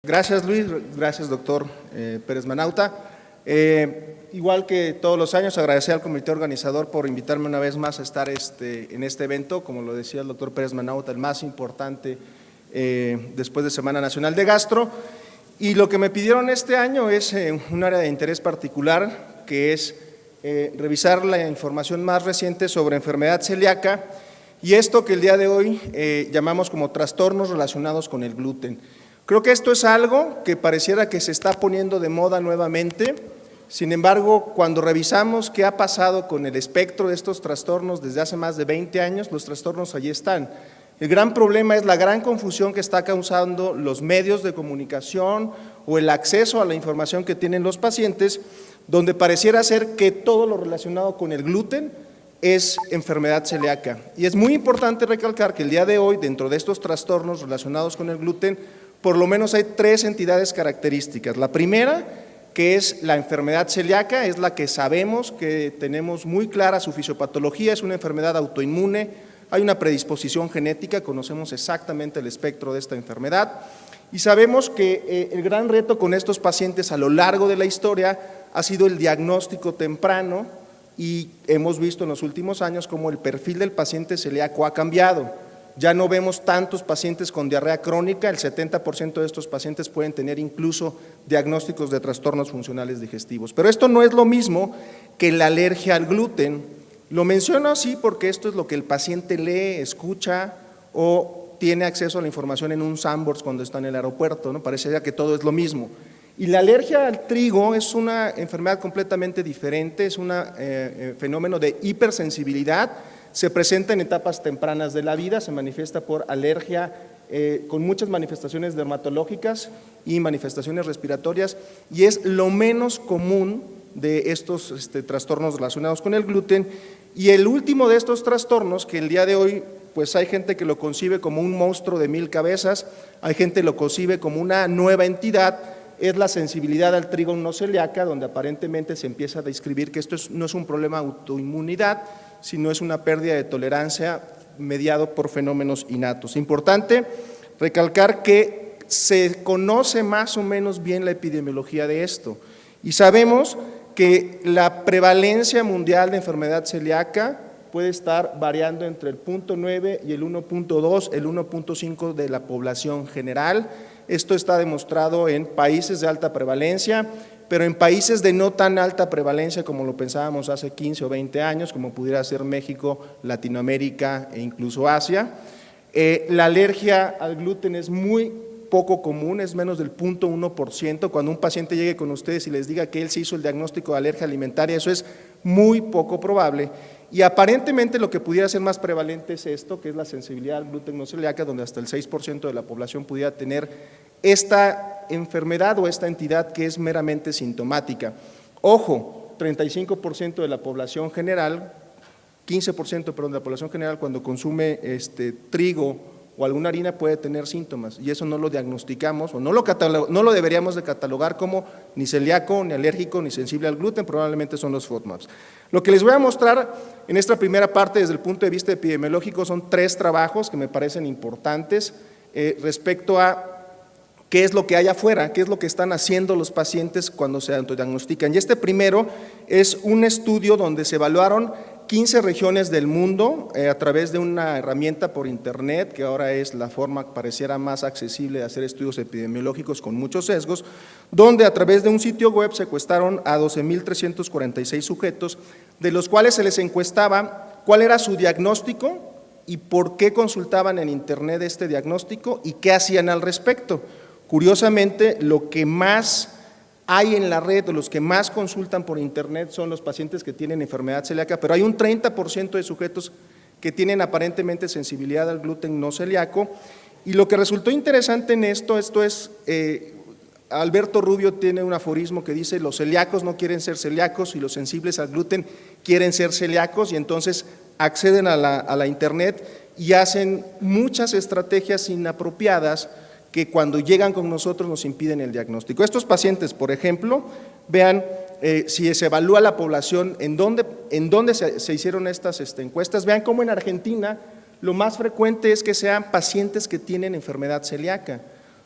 Gracias, Luis. Gracias, doctor Pérez Manauta. Igual que todos los años, agradecer al comité organizador por invitarme una vez más a estar en este evento, como lo decía el doctor Pérez Manauta, el más importante después de Semana Nacional de Gastro. Y lo que me pidieron este año es un área de interés particular, que es revisar la información más reciente sobre enfermedad celíaca y esto que el día de hoy llamamos como trastornos relacionados con el gluten. Creo que esto es algo que pareciera que se está poniendo de moda nuevamente. Sin embargo, cuando revisamos qué ha pasado con el espectro de estos trastornos desde hace más de 20 años, los trastornos allí están. El gran problema es la gran confusión que está causando los medios de comunicación o el acceso a la información que tienen los pacientes, donde pareciera ser que todo lo relacionado con el gluten es enfermedad celíaca. Y es muy importante recalcar que el día de hoy, dentro de estos trastornos relacionados con el gluten, por lo menos hay tres entidades características. La primera, que es la enfermedad celíaca, es la que sabemos que tenemos muy clara su fisiopatología, es una enfermedad autoinmune, hay una predisposición genética, conocemos exactamente el espectro de esta enfermedad y sabemos que el gran reto con estos pacientes a lo largo de la historia ha sido el diagnóstico temprano y hemos visto en los últimos años cómo el perfil del paciente celíaco ha cambiado. Ya no vemos tantos pacientes con diarrea crónica, el 70% de estos pacientes pueden tener incluso diagnósticos de trastornos funcionales digestivos. Pero esto no es lo mismo que la alergia al gluten. Lo menciono así porque esto es lo que el paciente lee, escucha o tiene acceso a la información en un sandbox cuando está en el aeropuerto, ¿no? Parecería que todo es lo mismo. Y la alergia al trigo es una enfermedad completamente diferente, es un fenómeno de hipersensibilidad. Se presenta en etapas tempranas de la vida, se manifiesta por alergia con muchas manifestaciones dermatológicas y manifestaciones respiratorias y es lo menos común de estos trastornos relacionados con el gluten. Y el último de estos trastornos, que el día de hoy pues hay gente que lo concibe como un monstruo de 1000 cabezas, hay gente que lo concibe como una nueva entidad, es la sensibilidad al trigo no celíaca, donde aparentemente se empieza a describir que esto no es un problema de autoinmunidad, sino es una pérdida de tolerancia mediado por fenómenos innatos. Importante recalcar que se conoce más o menos bien la epidemiología de esto y sabemos que la prevalencia mundial de enfermedad celíaca puede estar variando entre el 0.9 y el 1.2, el 1.5 de la población general. Esto está demostrado en países de alta prevalencia, pero en países de no tan alta prevalencia como lo pensábamos hace 15 o 20 años, como pudiera ser México, Latinoamérica e incluso Asia. La alergia al gluten es muy poco común, es menos del 0.1%. Cuando un paciente llegue con ustedes y les diga que él se hizo el diagnóstico de alergia alimentaria, eso es muy poco probable. Y aparentemente lo que pudiera ser más prevalente es esto, que es la sensibilidad al gluten no celíaca, donde hasta el 6% de la población pudiera tener esta enfermedad o esta entidad que es meramente sintomática. Ojo, 35% de la población general, 15% de la población general cuando consume trigo o alguna harina puede tener síntomas y eso no lo diagnosticamos o no lo deberíamos de catalogar como ni celíaco, ni alérgico, ni sensible al gluten, probablemente son los FODMAPs. Lo que les voy a mostrar en esta primera parte desde el punto de vista epidemiológico son tres trabajos que me parecen importantes respecto a qué es lo que hay afuera, qué es lo que están haciendo los pacientes cuando se autodiagnostican. Y este primero es un estudio donde se evaluaron 15 regiones del mundo a través de una herramienta por internet, que ahora es la forma pareciera más accesible de hacer estudios epidemiológicos con muchos sesgos, donde a través de un sitio web se encuestaron a 12,346 sujetos, de los cuales se les encuestaba cuál era su diagnóstico y por qué consultaban en internet este diagnóstico y qué hacían al respecto. Curiosamente, lo que más hay en la red, o los que más consultan por internet son los pacientes que tienen enfermedad celíaca, pero hay un 30% de sujetos que tienen aparentemente sensibilidad al gluten no celíaco. Y lo que resultó interesante en esto es, Alberto Rubio tiene un aforismo que dice: los celíacos no quieren ser celíacos y los sensibles al gluten quieren ser celíacos, y entonces acceden a la internet y hacen muchas estrategias inapropiadas que cuando llegan con nosotros nos impiden el diagnóstico. Estos pacientes, por ejemplo, vean si se evalúa la población, en dónde se hicieron estas encuestas, vean cómo en Argentina lo más frecuente es que sean pacientes que tienen enfermedad celíaca.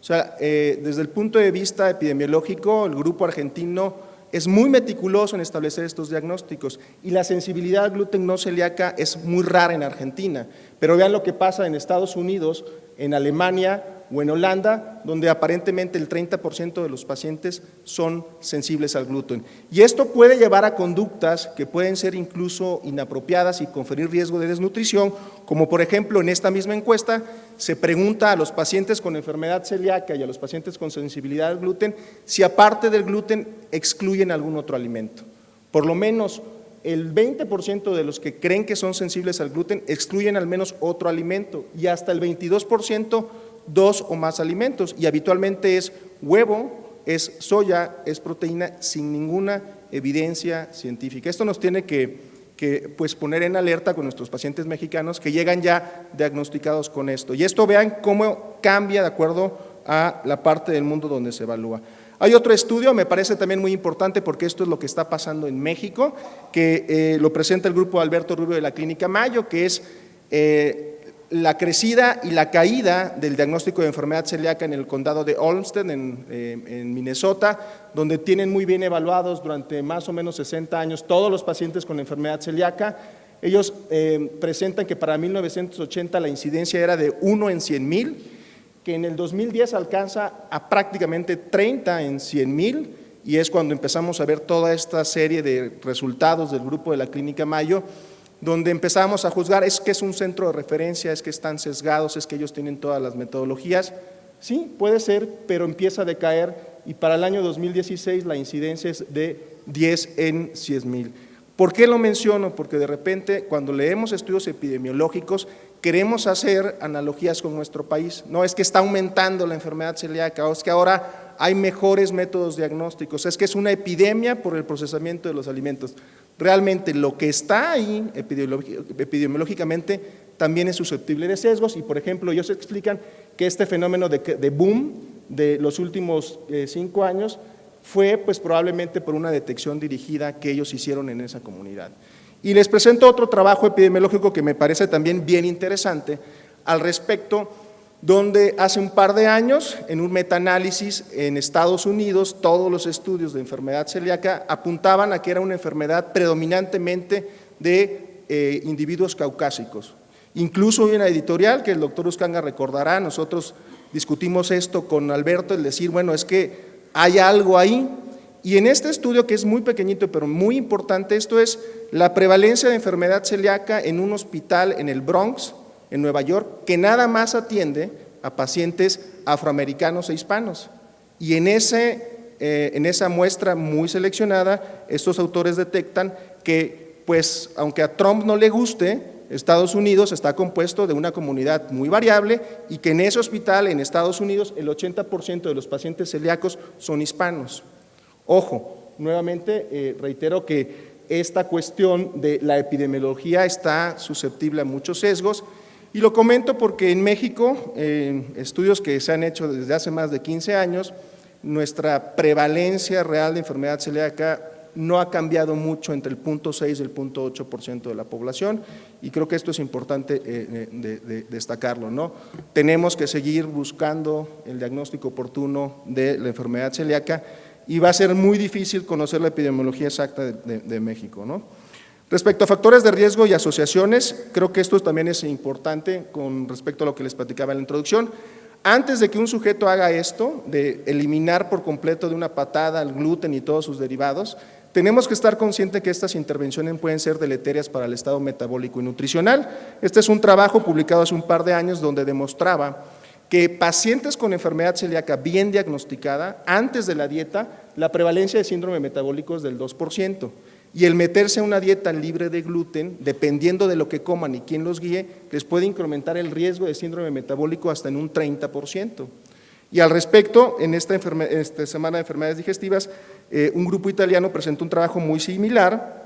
O sea, desde el punto de vista epidemiológico, el grupo argentino es muy meticuloso en establecer estos diagnósticos y la sensibilidad al gluten no celíaca es muy rara en Argentina, pero vean lo que pasa en Estados Unidos, en Alemania o en Holanda, donde aparentemente el 30% de los pacientes son sensibles al gluten. Y esto puede llevar a conductas que pueden ser incluso inapropiadas y conferir riesgo de desnutrición, como por ejemplo en esta misma encuesta se pregunta a los pacientes con enfermedad celíaca y a los pacientes con sensibilidad al gluten si aparte del gluten excluyen algún otro alimento. Por lo menos el 20% de los que creen que son sensibles al gluten excluyen al menos otro alimento y hasta el 22% dos o más alimentos, y habitualmente es huevo, es soya, es proteína, sin ninguna evidencia científica. Esto nos tiene que pues poner en alerta con nuestros pacientes mexicanos que llegan ya diagnosticados con esto. Y esto vean cómo cambia de acuerdo a la parte del mundo donde se evalúa. Hay otro estudio, me parece también muy importante porque esto es lo que está pasando en México, que lo presenta el grupo Alberto Rubio de la Clínica Mayo, que es la crecida y la caída del diagnóstico de enfermedad celíaca en el condado de Olmsted, en Minnesota, donde tienen muy bien evaluados durante más o menos 60 años todos los pacientes con enfermedad celíaca. Ellos presentan que para 1980 la incidencia era de 1 en 100,000, que en el 2010 alcanza a prácticamente 30 en 100,000, y es cuando empezamos a ver toda esta serie de resultados del grupo de la Clínica Mayo, donde empezamos a juzgar, es que es un centro de referencia, es que están sesgados, es que ellos tienen todas las metodologías. Sí, puede ser, pero empieza a decaer y para el año 2016 la incidencia es de 10 en 100,000. ¿Por qué lo menciono? Porque de repente cuando leemos estudios epidemiológicos queremos hacer analogías con nuestro país. No, es que está aumentando la enfermedad celíaca, o es que ahora hay mejores métodos diagnósticos, es que es una epidemia por el procesamiento de los alimentos. Realmente lo que está ahí epidemiológicamente también es susceptible de sesgos y, por ejemplo, ellos explican que este fenómeno de boom de los últimos 5 años fue pues probablemente por una detección dirigida que ellos hicieron en esa comunidad. Y les presento otro trabajo epidemiológico que me parece también bien interesante al respecto, donde hace un par de años, en un metaanálisis en Estados Unidos, todos los estudios de enfermedad celíaca apuntaban a que era una enfermedad predominantemente de individuos caucásicos. Incluso hay una editorial que el doctor Uscanga recordará, nosotros discutimos esto con Alberto, el decir, bueno, es que hay algo ahí. Y en este estudio, que es muy pequeñito pero muy importante, esto es la prevalencia de enfermedad celíaca en un hospital en el Bronx, en Nueva York, que nada más atiende a pacientes afroamericanos e hispanos. Y en esa muestra muy seleccionada, estos autores detectan que, pues, aunque a Trump no le guste, Estados Unidos está compuesto de una comunidad muy variable y que en ese hospital, en Estados Unidos, el 80% de los pacientes celíacos son hispanos. Ojo, nuevamente reitero que esta cuestión de la epidemiología está susceptible a muchos sesgos. Y lo comento porque en México, estudios que se han hecho desde hace más de 15 años, nuestra prevalencia real de enfermedad celíaca no ha cambiado mucho entre el 0.6 y el 0.8% de la población, y creo que esto es importante de destacarlo, ¿no? Tenemos que seguir buscando el diagnóstico oportuno de la enfermedad celíaca y va a ser muy difícil conocer la epidemiología exacta de México, ¿no? Respecto a factores de riesgo y asociaciones, creo que esto también es importante con respecto a lo que les platicaba en la introducción. Antes de que un sujeto haga esto, de eliminar por completo de una patada el gluten y todos sus derivados, tenemos que estar conscientes que estas intervenciones pueden ser deleterias para el estado metabólico y nutricional. Este es un trabajo publicado hace un par de años donde demostraba que pacientes con enfermedad celíaca bien diagnosticada, antes de la dieta, la prevalencia de síndrome metabólico es del 2%. Y el meterse a una dieta libre de gluten, dependiendo de lo que coman y quién los guíe, les puede incrementar el riesgo de síndrome metabólico hasta en un 30%. Y al respecto, en esta semana de enfermedades digestivas, un grupo italiano presentó un trabajo muy similar,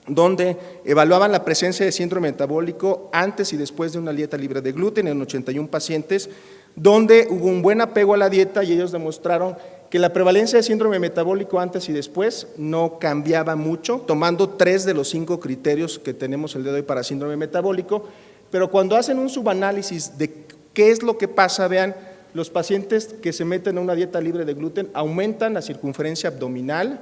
donde evaluaban la presencia de síndrome metabólico antes y después de una dieta libre de gluten en 81 pacientes, donde hubo un buen apego a la dieta y ellos demostraron que la prevalencia de síndrome metabólico antes y después no cambiaba mucho, tomando 3 de los 5 criterios que tenemos el día de hoy para síndrome metabólico, pero cuando hacen un subanálisis de qué es lo que pasa, vean, los pacientes que se meten a una dieta libre de gluten aumentan la circunferencia abdominal.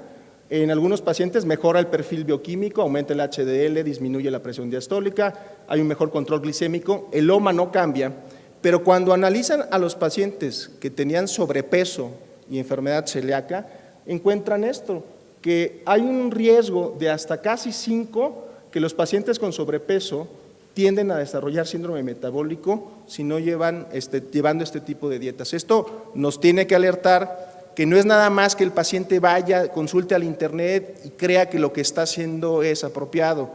En algunos pacientes mejora el perfil bioquímico, aumenta el HDL, disminuye la presión diastólica, hay un mejor control glicémico, el OMA no cambia, pero cuando analizan a los pacientes que tenían sobrepeso y enfermedad celíaca, encuentran esto, que hay un riesgo de hasta casi 5 que los pacientes con sobrepeso tienden a desarrollar síndrome metabólico si no llevando este tipo de dietas. Esto nos tiene que alertar que no es nada más que el paciente vaya, consulte al internet y crea que lo que está haciendo es apropiado.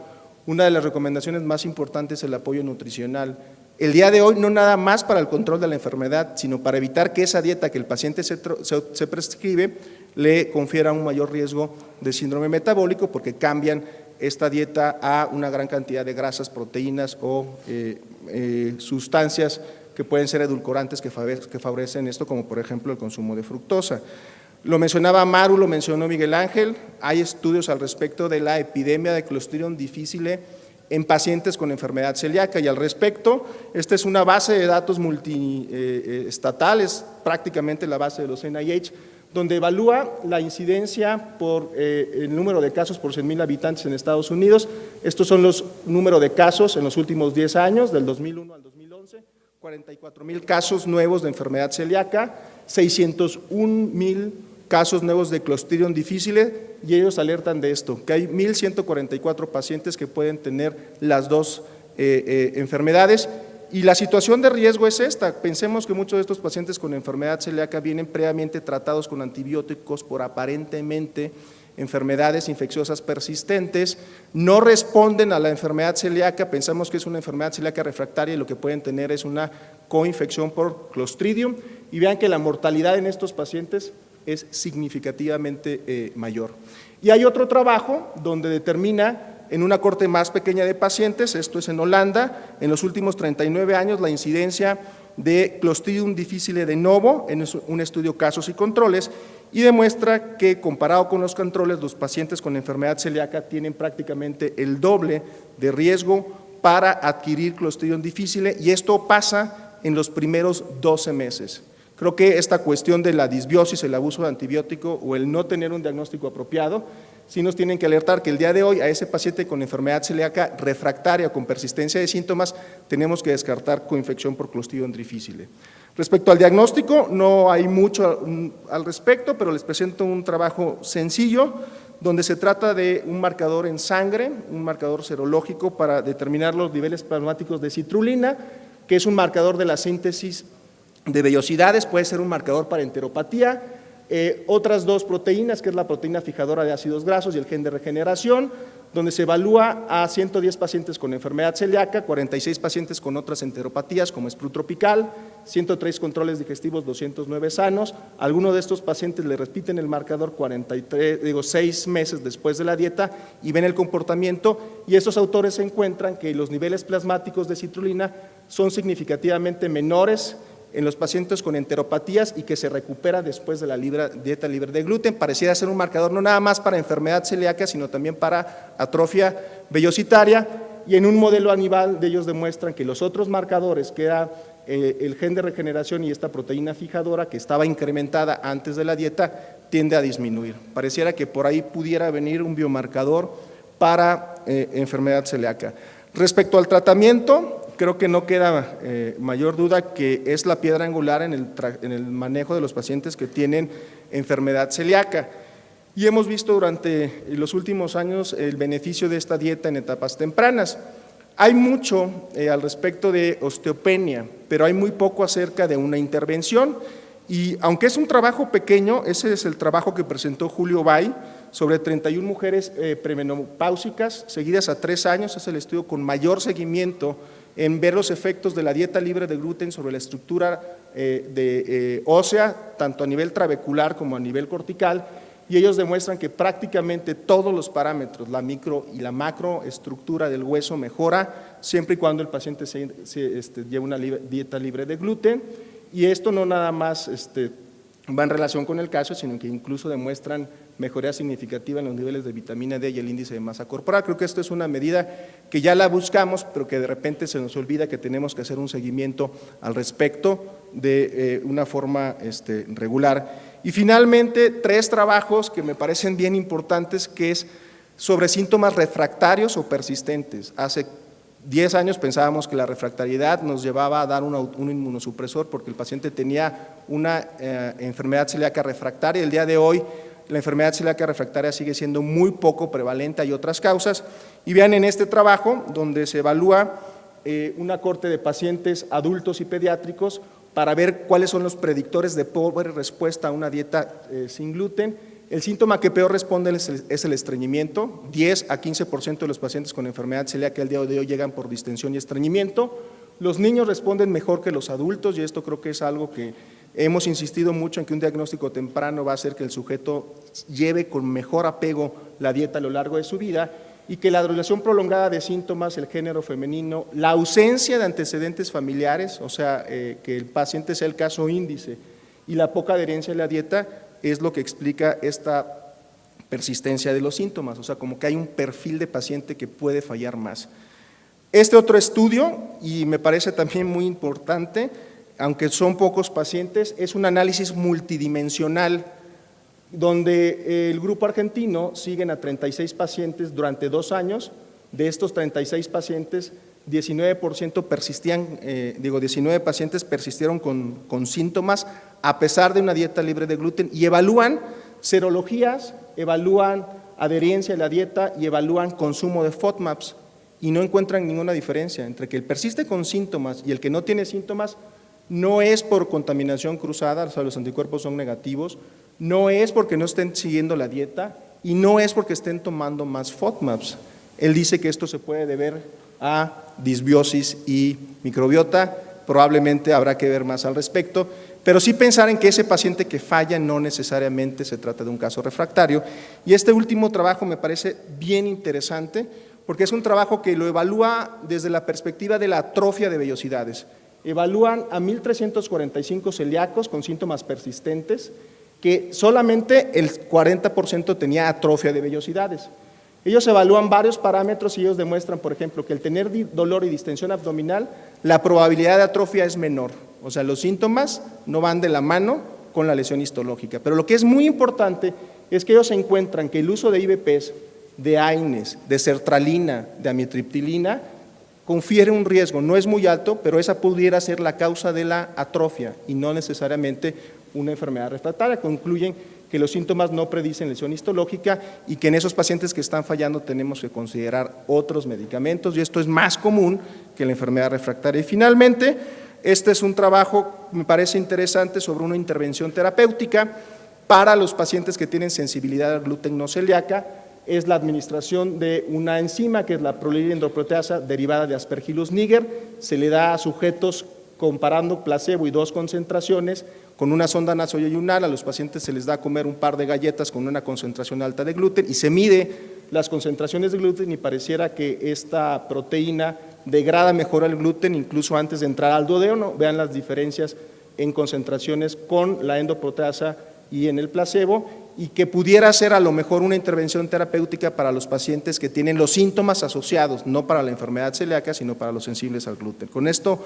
Una de las recomendaciones más importantes es el apoyo nutricional. El día de hoy no nada más para el control de la enfermedad, sino para evitar que esa dieta que el paciente se prescribe le confiera un mayor riesgo de síndrome metabólico porque cambian esta dieta a una gran cantidad de grasas, proteínas o sustancias que pueden ser edulcorantes que favorecen esto, como por ejemplo el consumo de fructosa. Lo mencionaba Maru, lo mencionó Miguel Ángel, hay estudios al respecto de la epidemia de Clostridium difficile en pacientes con enfermedad celíaca y al respecto, esta es una base de datos multiestatal, es prácticamente la base de los NIH, donde evalúa la incidencia por el número de casos por 100,000 habitantes en Estados Unidos. Estos son los números de casos en los últimos 10 años, del 2001 al 2011, 44,000 casos nuevos de enfermedad celíaca, 601,000 casos nuevos de Clostridium difficile, y ellos alertan de esto, que hay 1,144 pacientes que pueden tener las dos enfermedades. Y la situación de riesgo es esta, pensemos que muchos de estos pacientes con enfermedad celíaca vienen previamente tratados con antibióticos por aparentemente enfermedades infecciosas persistentes, no responden a la enfermedad celíaca, pensamos que es una enfermedad celíaca refractaria y lo que pueden tener es una coinfección por Clostridium, y vean que la mortalidad en estos pacientes es significativamente mayor. Y hay otro trabajo donde determina en una corte más pequeña de pacientes, esto es en Holanda, en los últimos 39 años la incidencia de Clostridium difficile de novo en un estudio casos y controles y demuestra que comparado con los controles los pacientes con enfermedad celíaca tienen prácticamente el doble de riesgo para adquirir Clostridium difficile y esto pasa en los primeros 12 meses. Creo que esta cuestión de la disbiosis, el abuso de antibiótico o el no tener un diagnóstico apropiado sí nos tienen que alertar que el día de hoy a ese paciente con enfermedad celíaca refractaria o con persistencia de síntomas tenemos que descartar coinfección por Clostridium difficile. Respecto al diagnóstico, no hay mucho al respecto, pero les presento un trabajo sencillo donde se trata de un marcador en sangre, un marcador serológico para determinar los niveles plasmáticos de citrulina, que es un marcador de la síntesis de vellosidades, puede ser un marcador para enteropatía. Otras dos proteínas, que es la proteína fijadora de ácidos grasos y el gen de regeneración, donde se evalúa a 110 pacientes con enfermedad celíaca, 46 pacientes con otras enteropatías como Sprue tropical, 103 controles digestivos, 209 sanos. Algunos de estos pacientes le repiten el marcador 6 meses después de la dieta y ven el comportamiento, y estos autores encuentran que los niveles plasmáticos de citrulina son significativamente menores en los pacientes con enteropatías y que se recupera después de la dieta libre de gluten. Pareciera ser un marcador no nada más para enfermedad celíaca, sino también para atrofia vellositaria, y en un modelo animal de ellos demuestran que los otros marcadores, que era el gen de regeneración y esta proteína fijadora que estaba incrementada antes de la dieta, tiende a disminuir. Pareciera que por ahí pudiera venir un biomarcador para enfermedad celíaca. Respecto al tratamiento, creo que no queda mayor duda que es la piedra angular en el manejo de los pacientes que tienen enfermedad celíaca. Y hemos visto durante los últimos años el beneficio de esta dieta en etapas tempranas. Hay mucho al respecto de osteopenia, pero hay muy poco acerca de una intervención. Y aunque es un trabajo pequeño, ese es el trabajo que presentó Julio Bay sobre 31 mujeres premenopáusicas seguidas a 3 años, es el estudio con mayor seguimiento en ver los efectos de la dieta libre de gluten sobre la estructura ósea, tanto a nivel trabecular como a nivel cortical, y ellos demuestran que prácticamente todos los parámetros, la micro y la macroestructura del hueso mejora siempre y cuando el paciente lleve una dieta libre de gluten, y esto no nada más va en relación con el calcio, sino que incluso demuestran mejoría significativa en los niveles de vitamina D y el índice de masa corporal. Creo que esto es una medida que ya la buscamos, pero que de repente se nos olvida que tenemos que hacer un seguimiento al respecto de una forma regular. Y finalmente, 3 trabajos que me parecen bien importantes, que es sobre síntomas refractarios o persistentes. Hace 10 años pensábamos que la refractariedad nos llevaba a dar un inmunosupresor porque el paciente tenía una enfermedad celíaca refractaria. El día de hoy la enfermedad celíaca refractaria sigue siendo muy poco prevalente, hay otras causas. Y vean en este trabajo donde se evalúa una cohorte de pacientes adultos y pediátricos para ver cuáles son los predictores de pobre respuesta a una dieta sin gluten. El síntoma que peor responde es el estreñimiento. 10 a 15% de los pacientes con enfermedad celíaca el día de hoy llegan por distensión y estreñimiento. Los niños responden mejor que los adultos y esto creo que es algo que hemos insistido mucho en que un diagnóstico temprano va a hacer que el sujeto lleve con mejor apego la dieta a lo largo de su vida y que la duración prolongada de síntomas, el género femenino, la ausencia de antecedentes familiares, o sea, que el paciente sea el caso índice y la poca adherencia a la dieta es lo que explica esta persistencia de los síntomas, o sea, como que hay un perfil de paciente que puede fallar más. Este otro estudio, y me parece también muy importante, aunque son pocos pacientes, es un análisis multidimensional donde el grupo argentino siguen a 36 pacientes durante 2 años. De estos 36 pacientes, 19% persistían, 19 pacientes persistieron con síntomas a pesar de una dieta libre de gluten y evalúan serologías, evalúan adherencia a la dieta y evalúan consumo de FODMAPs y no encuentran ninguna diferencia entre que el persiste con síntomas y el que no tiene síntomas. No es por contaminación cruzada, o sea, los anticuerpos son negativos, no es porque no estén siguiendo la dieta y no es porque estén tomando más FODMAPs. Él dice que esto se puede deber a disbiosis y microbiota, probablemente habrá que ver más al respecto, pero sí pensar en que ese paciente que falla no necesariamente se trata de un caso refractario. Y este último trabajo me parece bien interesante porque es un trabajo que lo evalúa desde la perspectiva de la atrofia de vellosidades. Evalúan a 1.345 celíacos con síntomas persistentes que solamente el 40% tenía atrofia de vellosidades. Ellos evalúan varios parámetros y ellos demuestran, por ejemplo, que el tener dolor y distensión abdominal, la probabilidad de atrofia es menor. O sea, los síntomas no van de la mano con la lesión histológica. Pero lo que es muy importante es que ellos encuentran que el uso de IBPs, de AINES, de sertralina, de amitriptilina, confiere un riesgo. No es muy alto, pero esa pudiera ser la causa de la atrofia y no necesariamente una enfermedad refractaria. Concluyen que los síntomas no predicen lesión histológica y que en esos pacientes que están fallando tenemos que considerar otros medicamentos y esto es más común que la enfermedad refractaria. Y finalmente, este es un trabajo, me parece interesante, sobre una intervención terapéutica para los pacientes que tienen sensibilidad al gluten no celíaca. Es la administración de una enzima que es la prolilindroproteasa derivada de Aspergillus niger, se le da a sujetos comparando placebo y 2 concentraciones con una sonda nasoyeyunal. A los pacientes se les da a comer un par de galletas con una concentración alta de gluten y se mide las concentraciones de gluten y pareciera que esta proteína degrada mejor el gluten incluso antes de entrar al duodeno. Vean las diferencias en concentraciones con la endoproteasa y en el placebo y que pudiera ser a lo mejor una intervención terapéutica para los pacientes que tienen los síntomas asociados, no para la enfermedad celíaca, sino para los sensibles al gluten. Con esto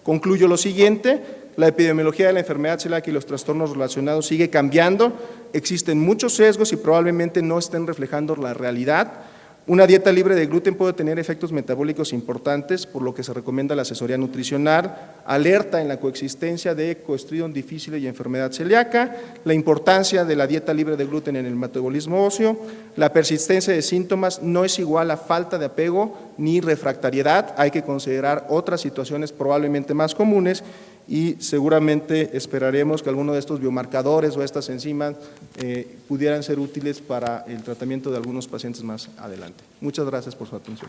concluyo lo siguiente: la epidemiología de la enfermedad celíaca y los trastornos relacionados sigue cambiando, existen muchos sesgos y probablemente no estén reflejando la realidad. Una dieta libre de gluten puede tener efectos metabólicos importantes, por lo que se recomienda la asesoría nutricional, alerta en la coexistencia de Clostridium difficile y enfermedad celíaca, la importancia de la dieta libre de gluten en el metabolismo óseo, la persistencia de síntomas no es igual a falta de apego ni refractariedad, hay que considerar otras situaciones probablemente más comunes y seguramente esperaremos que alguno de estos biomarcadores o estas enzimas pudieran ser útiles para el tratamiento de algunos pacientes más adelante. Muchas gracias por su atención.